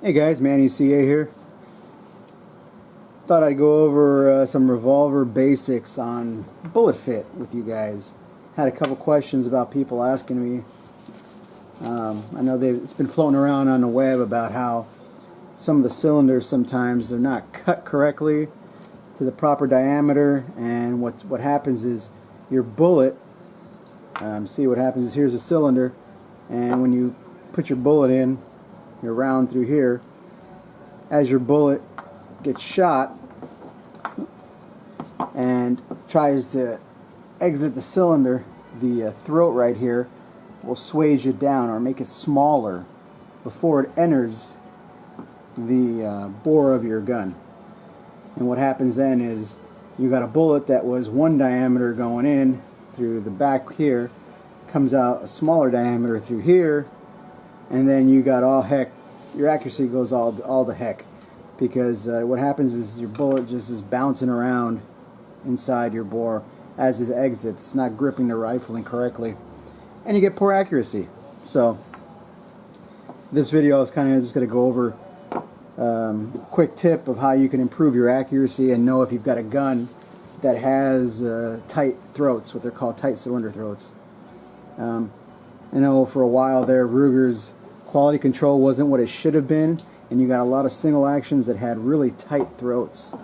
Hey guys, Manny CA here. Thought I'd go over some Revolver basics on bullet fit with you guys. Had a couple questions about people asking me. I know it's been floating around on the web about how some of the cylinders sometimes they're not cut correctly to the proper diameter, and what happens is your bullet. See what happens is here's a cylinder, and when you put your bullet in, your round through here, as your bullet gets shot and tries to exit the cylinder, the throat right here will swage it down or make it smaller before it enters the bore of your gun. And what happens then is you got a bullet that was one diameter going in through the back here, comes out a smaller diameter through here, and then you got all heck, your accuracy goes all the heck, because what happens is your bullet just is bouncing around inside your bore as it exits. It's not gripping the rifling correctly, and you get poor accuracy. So this video is kind of just going to go over a quick tip of how you can improve your accuracy and know if you've got a gun that has tight throats, what they're called tight cylinder throats. I know for a while there Ruger's quality control wasn't what it should have been, and you got a lot of single actions that had really tight throats.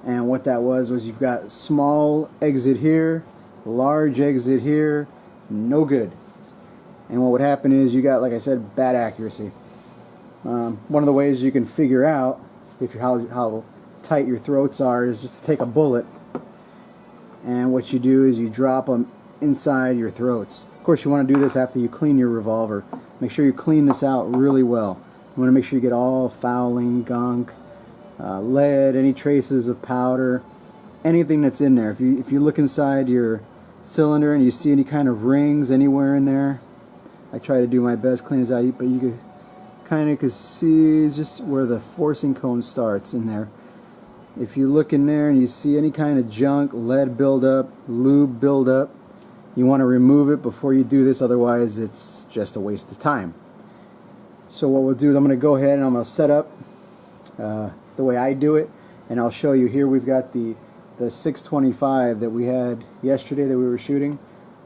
And what that was you've got small exit here, large exit here, no good. And what would happen is you got, like I said, bad accuracy. One of the ways you can figure out how tight your throats are is just to take a bullet, and what you do is you drop them inside your throats. Of course, you want to do this after you clean your revolver. Make sure you clean this out really well. You want to make sure you get all fouling, gunk, lead, any traces of powder, anything that's in there. If you look inside your cylinder and you see any kind of rings anywhere in there, I try to do my best clean as out, but you kind of see just where the forcing cone starts in there. If you look in there and you see any kind of junk, lead buildup, lube buildup, you want to remove it before you do this, otherwise it's just a waste of time. So what we'll do is I'm going to go ahead and I'm going to set up the way I do it, and I'll show you. Here we've got the 625 that we had yesterday that we were shooting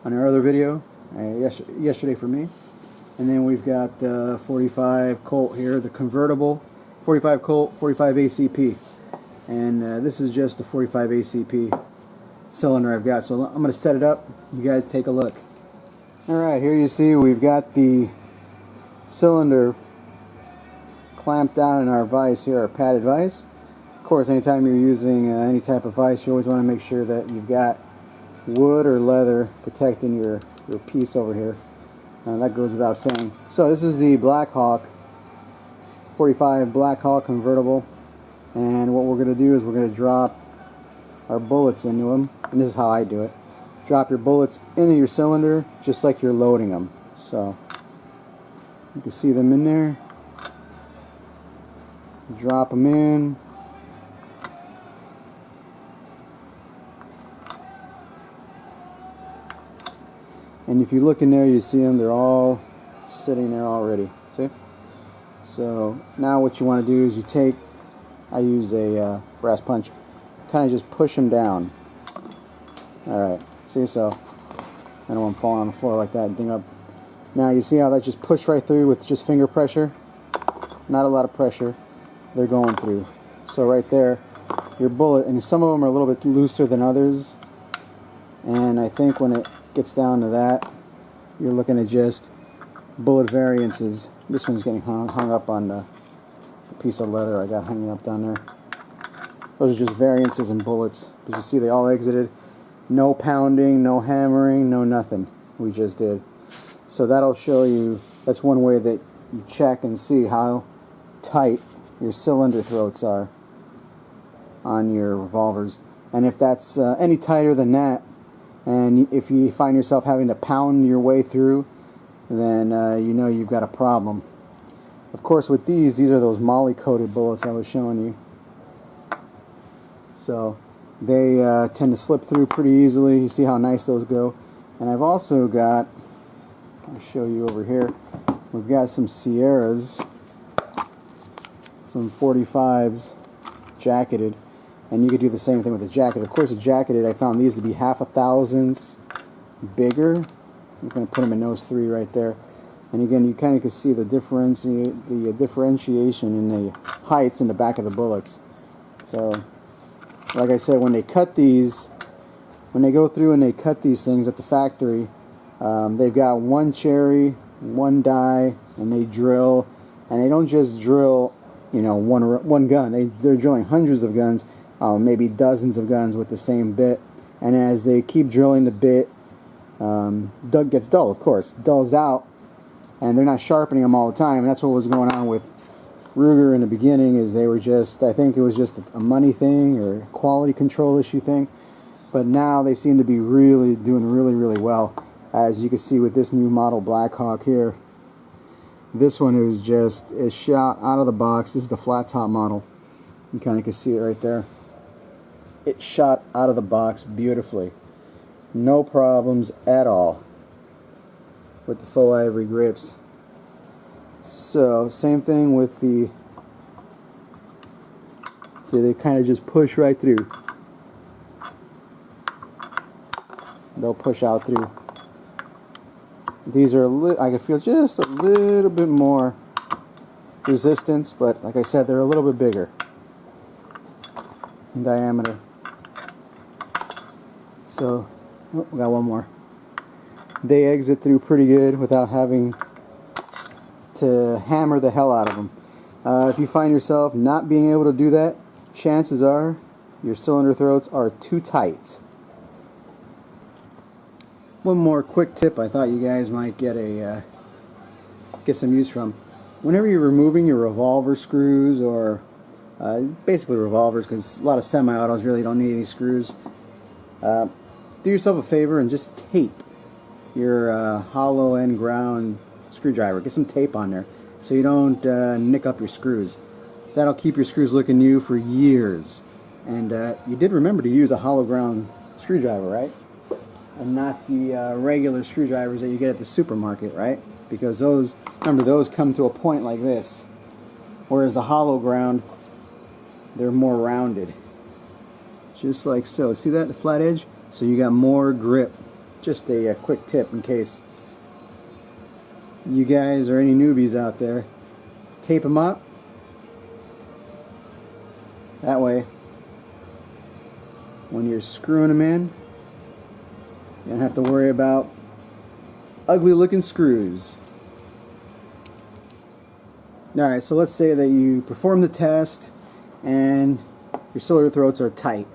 on our other video, yesterday for me. And then we've got the 45 Colt here, the convertible 45 Colt, 45 ACP. And this is just the 45 ACP cylinder I've got. So I'm going to set it up. You guys take a look. Alright, here you see we've got the cylinder clamped down in our vise here, our padded vise. Of course, anytime you're using any type of vise, you always want to make sure that you've got wood or leather protecting your piece over here. That goes without saying. So this is the Black Hawk 45 Black Hawk convertible, and what we're going to do is we're going to drop our bullets into them, and this is how I do it. Drop your bullets into your cylinder just like you're loading them. So you can see them in there. Drop them in. And if you look in there, you see them, they're all sitting there already. See? So now what you want to do is I use a brass punch, kind of just push them down. Alright, see, so I don't want them falling on the floor like that and ding up. Now you see how that just pushed right through with just finger pressure? Not a lot of pressure, they're going through. So right there, your bullet, and some of them are a little bit looser than others, and I think when it gets down to that, you're looking at just bullet variances. This one's getting hung up on the piece of leather I got hanging up down there. Those are just variances in bullets. As you see, they all exited. No pounding, no hammering, no nothing. We just did. So that'll show you, that's one way that you check and see how tight your cylinder throats are on your revolvers. And if that's any tighter than that, and if you find yourself having to pound your way through, then you know you've got a problem. Of course, with these are those moly coated bullets I was showing you. So they tend to slip through pretty easily. You see how nice those go. And I've also got, I'll show you over here, we've got some Sierras some 45s jacketed, and you could do the same thing with the jacket. Of course, the jacketed, I found these to be half a thousandths bigger. I'm going to put them in those three right there. And again, you kind of can see the differentiation in the heights in the back of the bullets. So, like I said, when they cut these, when they go through and they cut these things at the factory, they've got one cherry, one die, and they drill. And they don't just drill, you know, one gun. They're drilling hundreds of guns, maybe dozens of guns with the same bit. And as they keep drilling the bit, gets dull, of course, dulls out, and they're not sharpening them all the time. And that's what was going on with Ruger in the beginning. Is they were just, I think it was just a money thing or a quality control issue thing. But now they seem to be really doing really well, as you can see with this new model Blackhawk here. This one is shot out of the box. This is the flat top model. You kind of can see it right there. It's shot out of the box beautifully. No problems at all with the faux ivory grips. So, same thing with the... See, they kind of just push right through. They'll push out through. These are I can feel just a little bit more resistance, but like I said, they're a little bit bigger in diameter. So, oh, we got one more. They exit through pretty good without having to hammer the hell out of them. If you find yourself not being able to do that, chances are your cylinder throats are too tight. One more quick tip I thought you guys might get some use from. Whenever you're removing your revolver screws, or basically revolvers, because a lot of semi-autos really don't need any screws, do yourself a favor and just tape your hollow end ground screwdriver. Get some tape on there so you don't nick up your screws. That'll keep your screws looking new for years. And you did remember to use a hollow ground screwdriver, right? And not the regular screwdrivers that you get at the supermarket, right? Because those, remember, those come to a point like this, whereas the hollow ground, they're more rounded, just like so. See that, the flat edge? So you got more grip. Just a quick tip in case you guys or any newbies out there. Tape them up. That way, when you're screwing them in, you don't have to worry about ugly looking screws. Alright, so let's say that you perform the test and your cylinder throats are tight.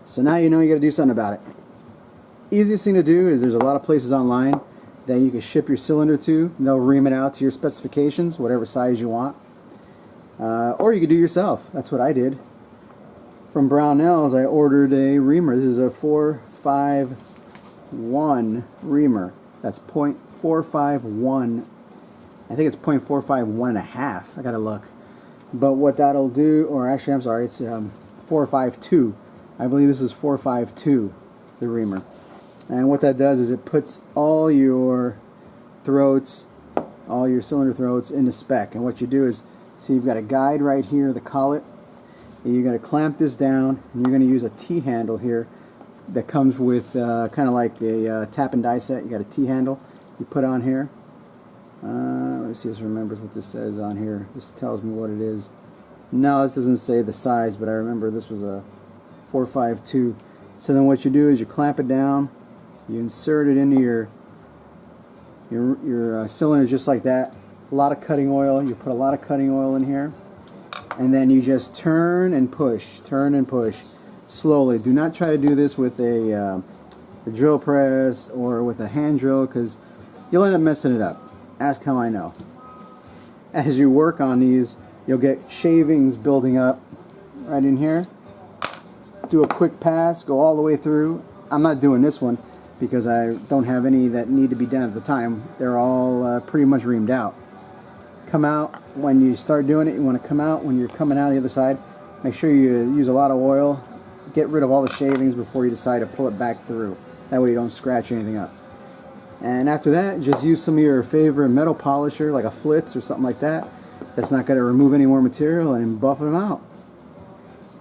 So now you know you got to do something about it. Easiest thing to do is there's a lot of places online that you can ship your cylinder to. They'll ream it out to your specifications, whatever size you want. Or you can do it yourself. That's what I did. From Brownells, I ordered a reamer. This is a 451 reamer. That's .451. I think it's .451 and a half. I gotta look. But what that'll do, or actually I'm sorry, it's 452. I believe this is 452, the reamer. And what that does is it puts all your throats, all your cylinder throats into spec. And what you do is, see, you've got a guide right here, the collet. And you're going to clamp this down, and you're going to use a T-handle here that comes with kind of like a tap and die set. You got a T-handle you put on here. Let me see if this remembers what this says on here. This tells me what it is. No, this doesn't say the size, but I remember this was a 452. So then what you do is you clamp it down, you insert it into your cylinder just like that. A lot of cutting oil. You put a lot of cutting oil in here. And then you just turn and push slowly. Do not try to do this with a drill press or with a hand drill, because you'll end up messing it up. Ask how I know. As you work on these, you'll get shavings building up right in here. Do a quick pass, go all the way through. I'm not doing this one because I don't have any that need to be done at the time. They're all pretty much reamed out. Come out when you start doing it. You want to come out when you're coming out the other side. Make sure you use a lot of oil. Get rid of all the shavings before you decide to pull it back through. That way you don't scratch anything up. And after that, just use some of your favorite metal polisher, like a Flitz or something like that. That's not going to remove any more material and buff them out.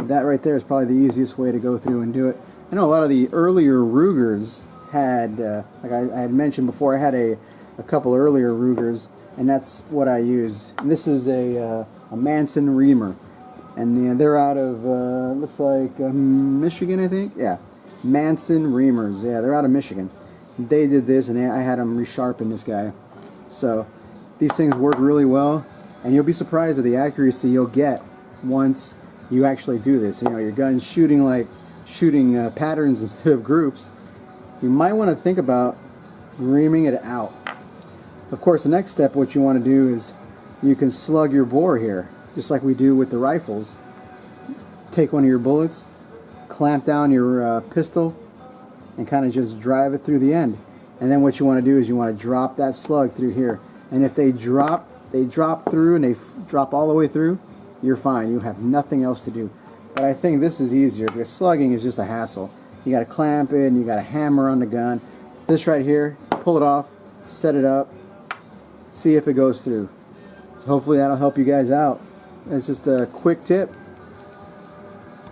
That right there is probably the easiest way to go through and do it. I know a lot of the earlier Rugers had, like I had mentioned before, I had a couple earlier Rugers, and that's what I use. And this is a Manson Reamer, and they're out of looks like Michigan, I think. Yeah, Manson Reamers. Yeah, they're out of Michigan. They did this, and I had them resharpen this guy. So these things work really well, and you'll be surprised at the accuracy you'll get once you actually do this. You know, your gun's shooting patterns instead of groups. You might want to think about reaming it out. Of course, the next step, what you want to do is you can slug your bore here, just like we do with the rifles. Take one of your bullets, clamp down your pistol, and kind of just drive it through the end. And then what you want to do is you want to drop that slug through here. And if they drop through and they drop all the way through, you're fine. You have nothing else to do. But I think this is easier because slugging is just a hassle. You got to clamp it and you got to hammer on the gun. This right here, pull it off, set it up, see if it goes through. So hopefully that'll help you guys out. It's just a quick tip.